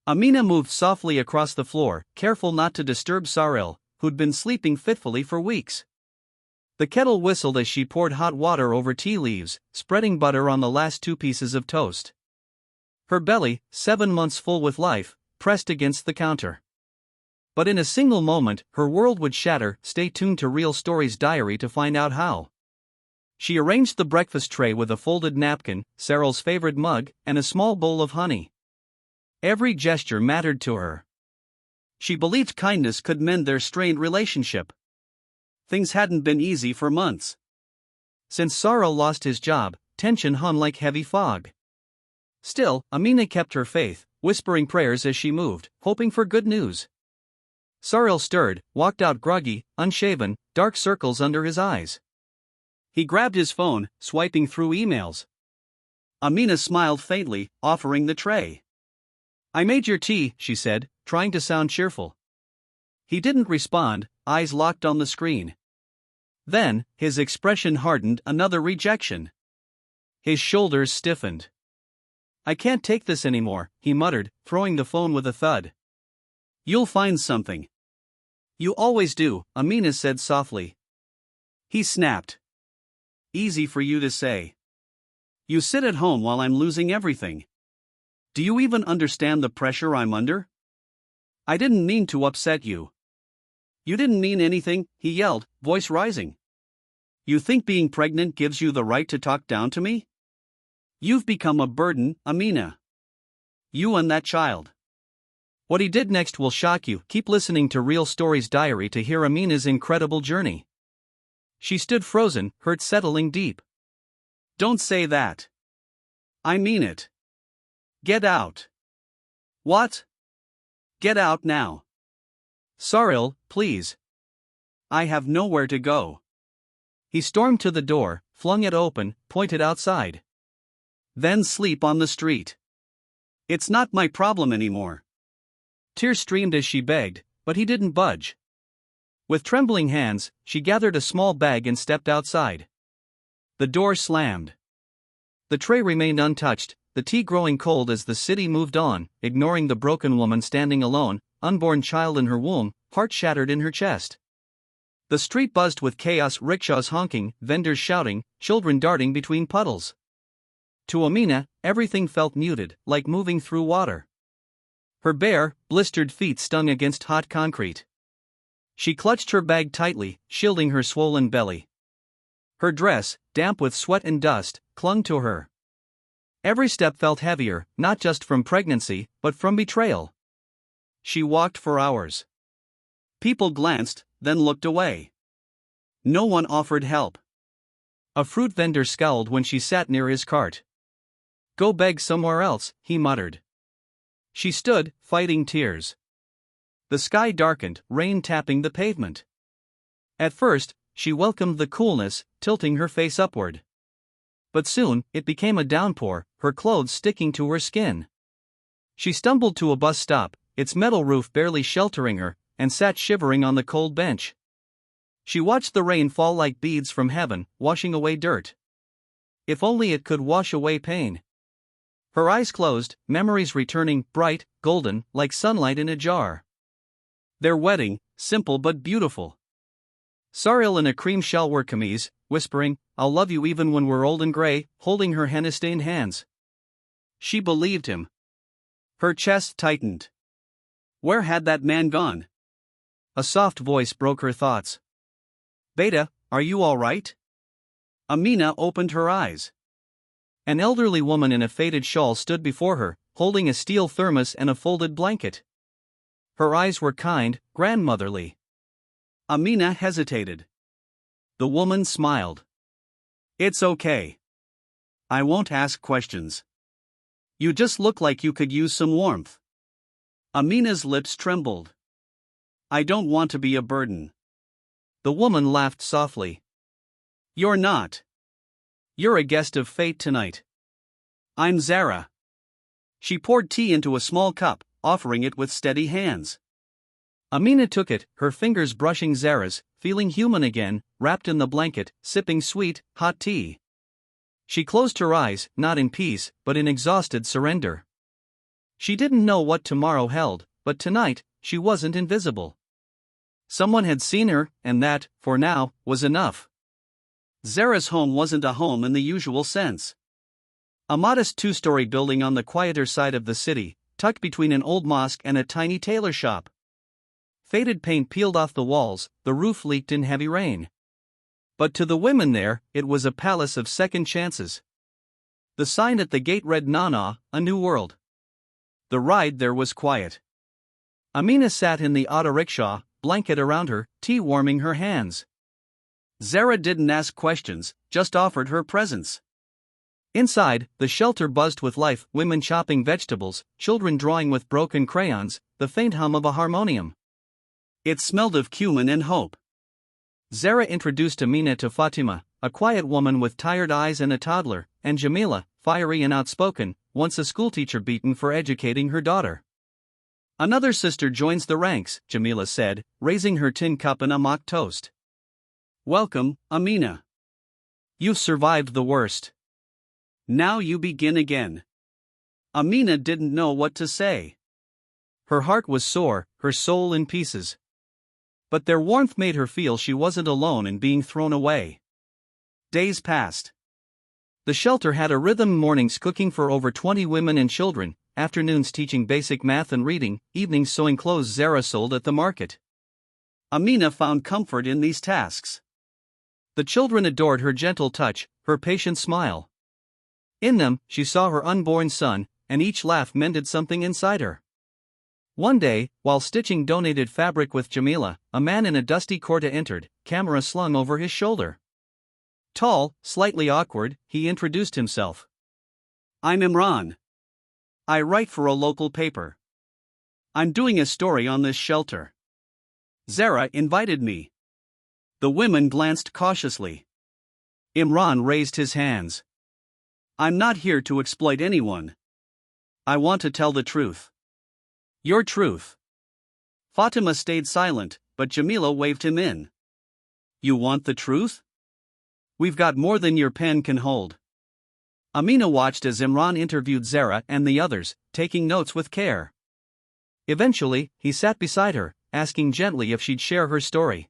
Amina moved softly across the floor, careful not to disturb Saril, who'd been sleeping fitfully for weeks. The kettle whistled as she poured hot water over tea leaves, spreading butter on the last 2 pieces of toast. Her belly, 7 months full with life, pressed against the counter. But in a single moment, her world would shatter. Stay tuned to Real Stories Diary to find out how. She arranged the breakfast tray with a folded napkin, Saril's favorite mug, and a small bowl of honey. Every gesture mattered to her. She believed kindness could mend their strained relationship. Things hadn't been easy for months. Since Saril lost his job, tension hung like heavy fog. Still, Amina kept her faith, whispering prayers as she moved, hoping for good news. Saril stirred, walked out groggy, unshaven, dark circles under his eyes. He grabbed his phone, swiping through emails. Amina smiled faintly, offering the tray. "I made your tea," she said, trying to sound cheerful. He didn't respond, eyes locked on the screen. Then, his expression hardened. Another rejection. His shoulders stiffened. "I can't take this anymore," he muttered, throwing the phone with a thud. "You'll find something." "You always do," Amina said softly. He snapped. "Easy for you to say. You sit at home while I'm losing everything. Do you even understand the pressure I'm under?" "I didn't mean to upset you." "You didn't mean anything," he yelled, voice rising. "You think being pregnant gives you the right to talk down to me? You've become a burden, Amina. You and that child." What he did next will shock you. Keep listening to Real Stories Diary to hear Amina's incredible journey. She stood frozen, hurt settling deep. "Don't say that. I mean it. Get out." "What?" "Get out now. Saril, please. I have nowhere to go." He stormed to the door, flung it open, pointed outside. "Then sleep on the street. It's not my problem anymore." Tears streamed as she begged, but he didn't budge. With trembling hands, she gathered a small bag and stepped outside. The door slammed. The tray remained untouched, the tea growing cold as the city moved on, ignoring the broken woman standing alone, unborn child in her womb, heart shattered in her chest. The street buzzed with chaos, rickshaws honking, vendors shouting, children darting between puddles. To Amina, everything felt muted, like moving through water. Her bare, blistered feet stung against hot concrete. She clutched her bag tightly, shielding her swollen belly. Her dress, damp with sweat and dust, clung to her. Every step felt heavier, not just from pregnancy, but from betrayal. She walked for hours. People glanced, then looked away. No one offered help. A fruit vendor scowled when she sat near his cart. "Go beg somewhere else," he muttered. She stood, fighting tears. The sky darkened, rain tapping the pavement. At first, she welcomed the coolness, tilting her face upward. But soon, it became a downpour, her clothes sticking to her skin. She stumbled to a bus stop, its metal roof barely sheltering her, and sat shivering on the cold bench. She watched the rain fall like beads from heaven, washing away dirt. If only it could wash away pain. Her eyes closed, memories returning, bright, golden, like sunlight in a jar. Their wedding, simple but beautiful. Saril in a cream shalwar kameez, whispering, "I'll love you even when we're old and gray," holding her henna-stained hands. She believed him. Her chest tightened. Where had that man gone? A soft voice broke her thoughts. "Beta, are you all right?" Amina opened her eyes. An elderly woman in a faded shawl stood before her, holding a steel thermos and a folded blanket. Her eyes were kind, grandmotherly. Amina hesitated. The woman smiled. "It's okay. I won't ask questions. You just look like you could use some warmth." Amina's lips trembled. "I don't want to be a burden." The woman laughed softly. "You're not. You're a guest of fate tonight. I'm Zara." She poured tea into a small cup, offering it with steady hands. Amina took it, her fingers brushing Zara's, feeling human again, wrapped in the blanket, sipping sweet, hot tea. She closed her eyes, not in peace, but in exhausted surrender. She didn't know what tomorrow held, but tonight, she wasn't invisible. Someone had seen her, and that, for now, was enough. Zara's home wasn't a home in the usual sense. A modest two-story building on the quieter side of the city, tucked between an old mosque and a tiny tailor shop. Faded paint peeled off the walls, the roof leaked in heavy rain. But to the women there, it was a palace of second chances. The sign at the gate read Nana, a new world. The ride there was quiet. Amina sat in the auto rickshaw, blanket around her, tea warming her hands. Zara didn't ask questions, just offered her presence. Inside, the shelter buzzed with life, women chopping vegetables, children drawing with broken crayons, the faint hum of a harmonium. It smelled of cumin and hope. Zara introduced Amina to Fatima, a quiet woman with tired eyes and a toddler, and Jamila, fiery and outspoken, once a schoolteacher beaten for educating her daughter. "Another sister joins the ranks," Jamila said, raising her tin cup in a mock toast. "Welcome, Amina. You've survived the worst. Now you begin again." Amina didn't know what to say. Her heart was sore, her soul in pieces. But their warmth made her feel she wasn't alone in being thrown away. Days passed. The shelter had a rhythm: mornings cooking for over 20 women and children, afternoons teaching basic math and reading, evenings sewing clothes Zara sold at the market. Amina found comfort in these tasks. The children adored her gentle touch, her patient smile. In them, she saw her unborn son, and each laugh mended something inside her. One day, while stitching donated fabric with Jamila, a man in a dusty kurta entered, camera slung over his shoulder. Tall, slightly awkward, he introduced himself. "I'm Imran. I write for a local paper. I'm doing a story on this shelter. Zara invited me." The women glanced cautiously. Imran raised his hands. "I'm not here to exploit anyone. I want to tell the truth." "Your truth." Fatima stayed silent, but Jamila waved him in. "You want the truth? We've got more than your pen can hold." Amina watched as Imran interviewed Zara and the others, taking notes with care. Eventually, he sat beside her, asking gently if she'd share her story.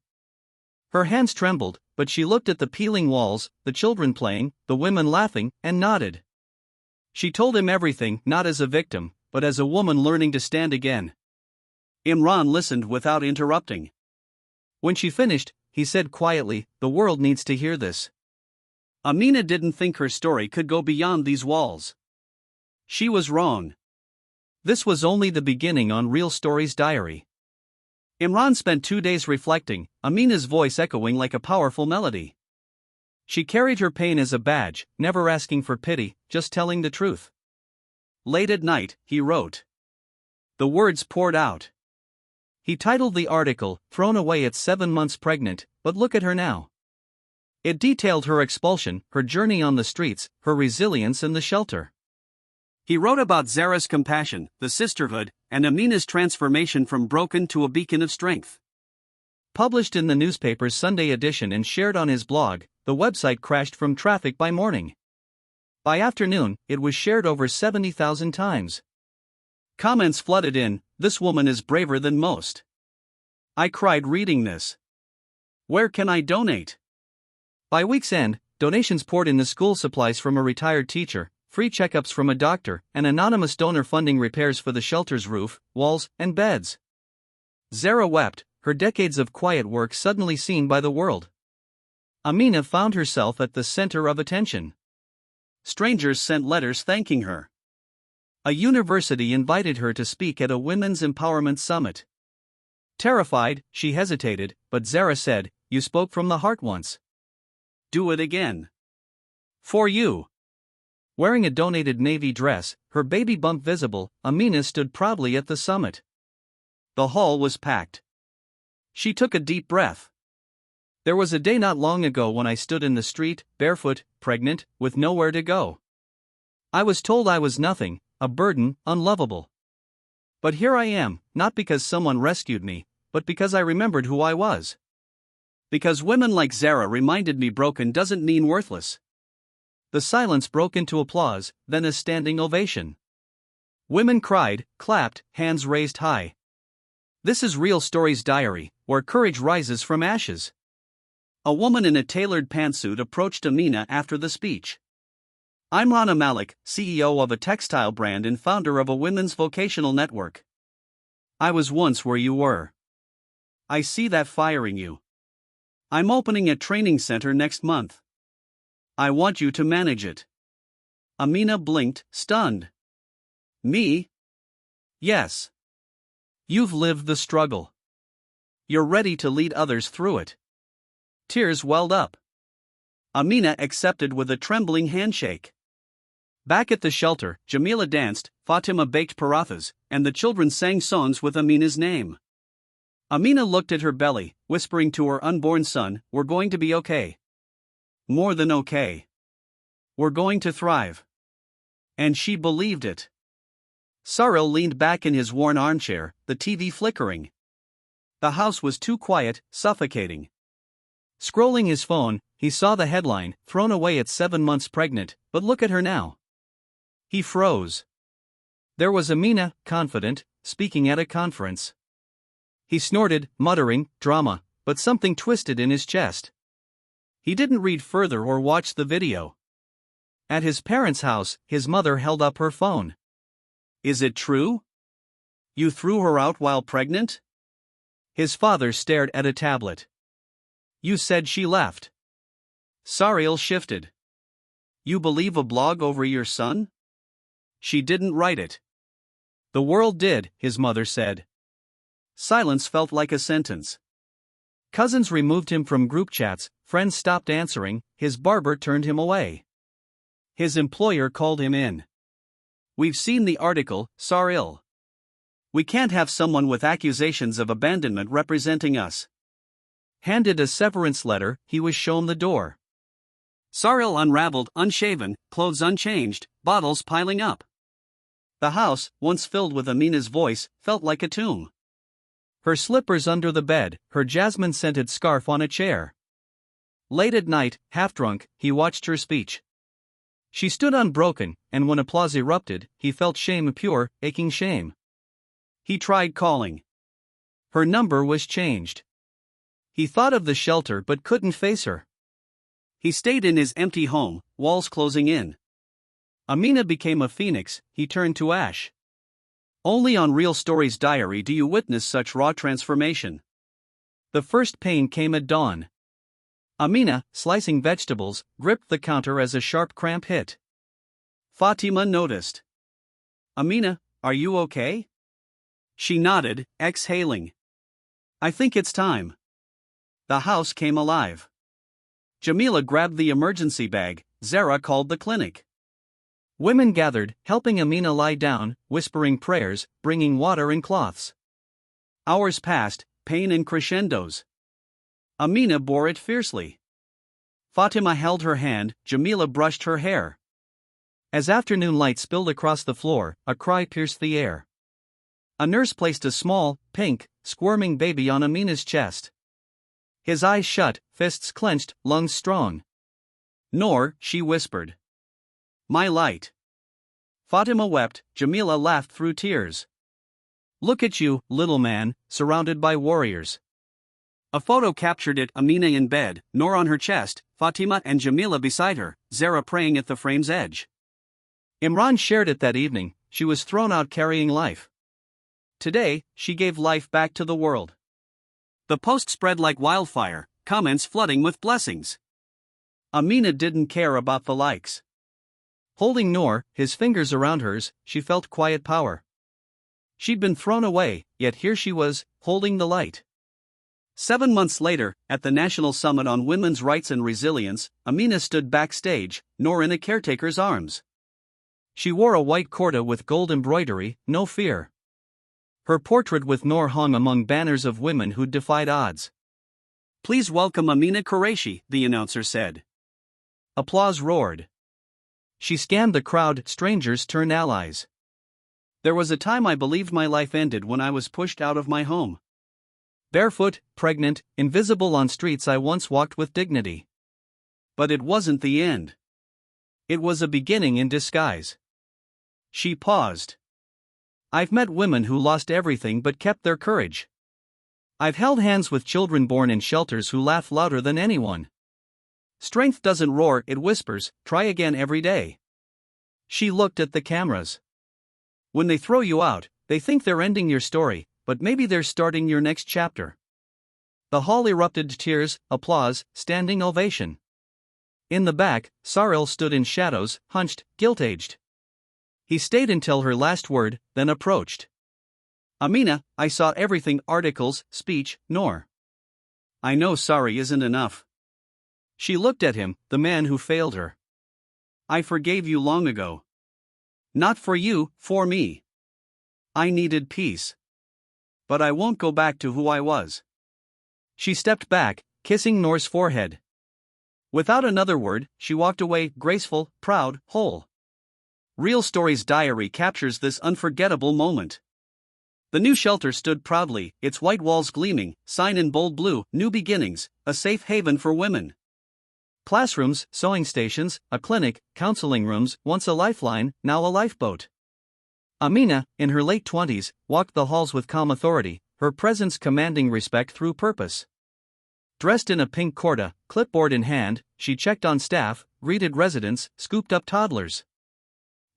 Her hands trembled, but she looked at the peeling walls, the children playing, the women laughing, and nodded. She told him everything, not as a victim, but as a woman learning to stand again. Imran listened without interrupting. When she finished, he said quietly, "The world needs to hear this." Amina didn't think her story could go beyond these walls. She was wrong. This was only the beginning on Real Stories Diary. Imran spent 2 days reflecting, Amina's voice echoing like a powerful melody. She carried her pain as a badge, never asking for pity, just telling the truth. Late at night, he wrote. The words poured out. He titled the article, "Thrown Away at 7 Months Pregnant, But Look at Her Now." It detailed her expulsion, her journey on the streets, her resilience in the shelter. He wrote about Zara's compassion, the sisterhood, and Amina's transformation from broken to a beacon of strength. Published in the newspaper's Sunday edition and shared on his blog, the website crashed from traffic by morning. By afternoon, it was shared over 70,000 times. Comments flooded in, "This woman is braver than most. I cried reading this. Where can I donate?" By week's end, donations poured in: the school supplies from a retired teacher, free checkups from a doctor, and anonymous donor funding repairs for the shelter's roof, walls, and beds. Zara wept, her decades of quiet work suddenly seen by the world. Amina found herself at the center of attention. Strangers sent letters thanking her. A university invited her to speak at a women's empowerment summit. Terrified, she hesitated, but Zara said, "You spoke from the heart once. Do it again. For you." Wearing a donated navy dress, her baby bump visible, Amina stood proudly at the summit. The hall was packed. She took a deep breath. There was a day not long ago when I stood in the street, barefoot, pregnant, with nowhere to go. I was told I was nothing, a burden, unlovable. But here I am, not because someone rescued me, but because I remembered who I was. Because women like Zara reminded me broken doesn't mean worthless. The silence broke into applause, then a standing ovation. Women cried, clapped, hands raised high. This is Real Stories Diary, where courage rises from ashes. A woman in a tailored pantsuit approached Amina after the speech. I'm Rana Malik, CEO of a textile brand and founder of a women's vocational network. I was once where you were. I see that firing you. I'm opening a training center next month. I want you to manage it. Amina blinked, stunned. Me? Yes. You've lived the struggle. You're ready to lead others through it. Tears welled up. Amina accepted with a trembling handshake. Back at the shelter, Jamila danced, Fatima baked parathas, and the children sang songs with Amina's name. Amina looked at her belly, whispering to her unborn son, "We're going to be okay. More than okay. We're going to thrive." And she believed it. Saril leaned back in his worn armchair, the TV flickering. The house was too quiet, suffocating. Scrolling his phone, he saw the headline, "Thrown away at 7 months pregnant, but look at her now." He froze. There was Amina, confident, speaking at a conference. He snorted, muttering, "Drama," but something twisted in his chest. He didn't read further or watch the video. At his parents' house, his mother held up her phone. "Is it true? You threw her out while pregnant?" His father stared at a tablet. "You said she left." Saril shifted. "You believe a blog over your son?" "She didn't write it." "The world did," his mother said. Silence felt like a sentence. Cousins removed him from group chats, friends stopped answering, his barber turned him away. His employer called him in. "We've seen the article, Saril. We can't have someone with accusations of abandonment representing us." Handed a severance letter, he was shown the door. Saril unraveled, unshaven, clothes unchanged, bottles piling up. The house, once filled with Amina's voice, felt like a tomb. Her slippers under the bed, her jasmine-scented scarf on a chair. Late at night, half-drunk, he watched her speech. She stood unbroken, and when applause erupted, he felt shame, pure, aching shame. He tried calling. Her number was changed. He thought of the shelter but couldn't face her. He stayed in his empty home, walls closing in. Amina became a phoenix, he turned to ash. Only on Real Stories Diary do you witness such raw transformation. The first pain came at dawn. Amina, slicing vegetables, gripped the counter as a sharp cramp hit. Fatima noticed. "Amina, are you okay?" She nodded, exhaling. "I think it's time." The house came alive. Jamila grabbed the emergency bag, Zara called the clinic. Women gathered, helping Amina lie down, whispering prayers, bringing water and cloths. Hours passed, pain in crescendos. Amina bore it fiercely. Fatima held her hand, Jamila brushed her hair. As afternoon light spilled across the floor, a cry pierced the air. A nurse placed a small, pink, squirming baby on Amina's chest. His eyes shut, fists clenched, lungs strong. "Noor," she whispered. "My light." Fatima wept, Jamila laughed through tears. "Look at you, little man, surrounded by warriors." A photo captured it, Amina in bed, Noor on her chest, Fatima and Jamila beside her, Zara praying at the frame's edge. Imran shared it that evening, she was thrown out carrying life. Today, she gave life back to the world. The post spread like wildfire, comments flooding with blessings. Amina didn't care about the likes. Holding Noor, his fingers around hers, she felt quiet power. She'd been thrown away, yet here she was, holding the light. 7 months later, at the National Summit on Women's Rights and Resilience, Amina stood backstage, Noor in a caretaker's arms. She wore a white kurta with gold embroidery, no fear. Her portrait with Noor hung among banners of women who'd defied odds. "Please welcome Amina Qureshi," the announcer said. Applause roared. She scanned the crowd, strangers turned allies. "There was a time I believed my life ended when I was pushed out of my home. Barefoot, pregnant, invisible on streets I once walked with dignity. But it wasn't the end. It was a beginning in disguise." She paused. I've met women who lost everything but kept their courage. I've held hands with children born in shelters who laugh louder than anyone. Strength doesn't roar, it whispers, try again every day. She looked at the cameras. When they throw you out, they think they're ending your story, but maybe they're starting your next chapter. The hall erupted, tears, applause, standing ovation. In the back, Saril stood in shadows, hunched, guilt-aged. He stayed until her last word, then approached. Amina, I saw everything, articles, speech, Noor. I know sorry isn't enough. She looked at him, the man who failed her. I forgave you long ago. Not for you, for me. I needed peace. But I won't go back to who I was. She stepped back, kissing Noor's forehead. Without another word, she walked away, graceful, proud, whole. Real Stories Diary captures this unforgettable moment. The new shelter stood proudly, its white walls gleaming, sign in bold blue, New Beginnings, a safe haven for women. Classrooms, sewing stations, a clinic, counseling rooms, once a lifeline, now a lifeboat. Amina, in her late 20s, walked the halls with calm authority, her presence commanding respect through purpose. Dressed in a pink kurta, clipboard in hand, she checked on staff, greeted residents, scooped up toddlers.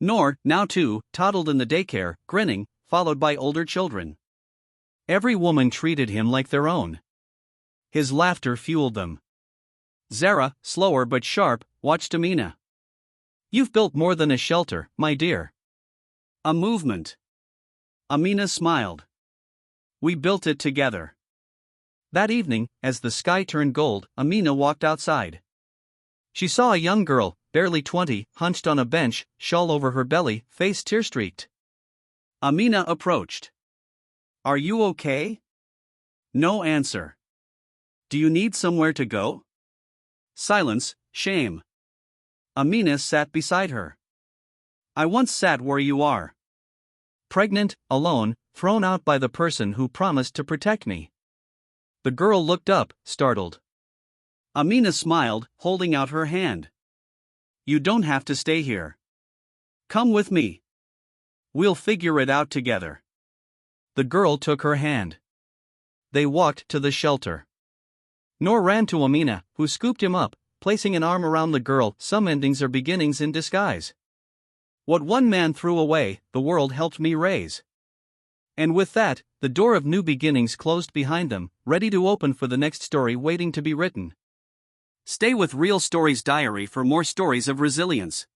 Noor, now 2, toddled in the daycare, grinning, followed by older children. Every woman treated him like their own. His laughter fueled them. Zara, slower but sharp, watched Amina. You've built more than a shelter, my dear. A movement. Amina smiled. We built it together. That evening, as the sky turned gold, Amina walked outside. She saw a young girl, barely 20, hunched on a bench, shawl over her belly, face tear-streaked. Amina approached. Are you okay? No answer. Do you need somewhere to go? Silence, shame. Amina sat beside her. I once sat where you are. Pregnant, alone, thrown out by the person who promised to protect me. The girl looked up, startled. Amina smiled, holding out her hand. You don't have to stay here. Come with me. We'll figure it out together. The girl took her hand. They walked to the shelter. Noor ran to Amina, who scooped him up, placing an arm around the girl. Some endings are beginnings in disguise. What one man threw away, the world helped me raise. And with that, the door of new beginnings closed behind them, ready to open for the next story waiting to be written. Stay with Real Stories Diary for more stories of resilience.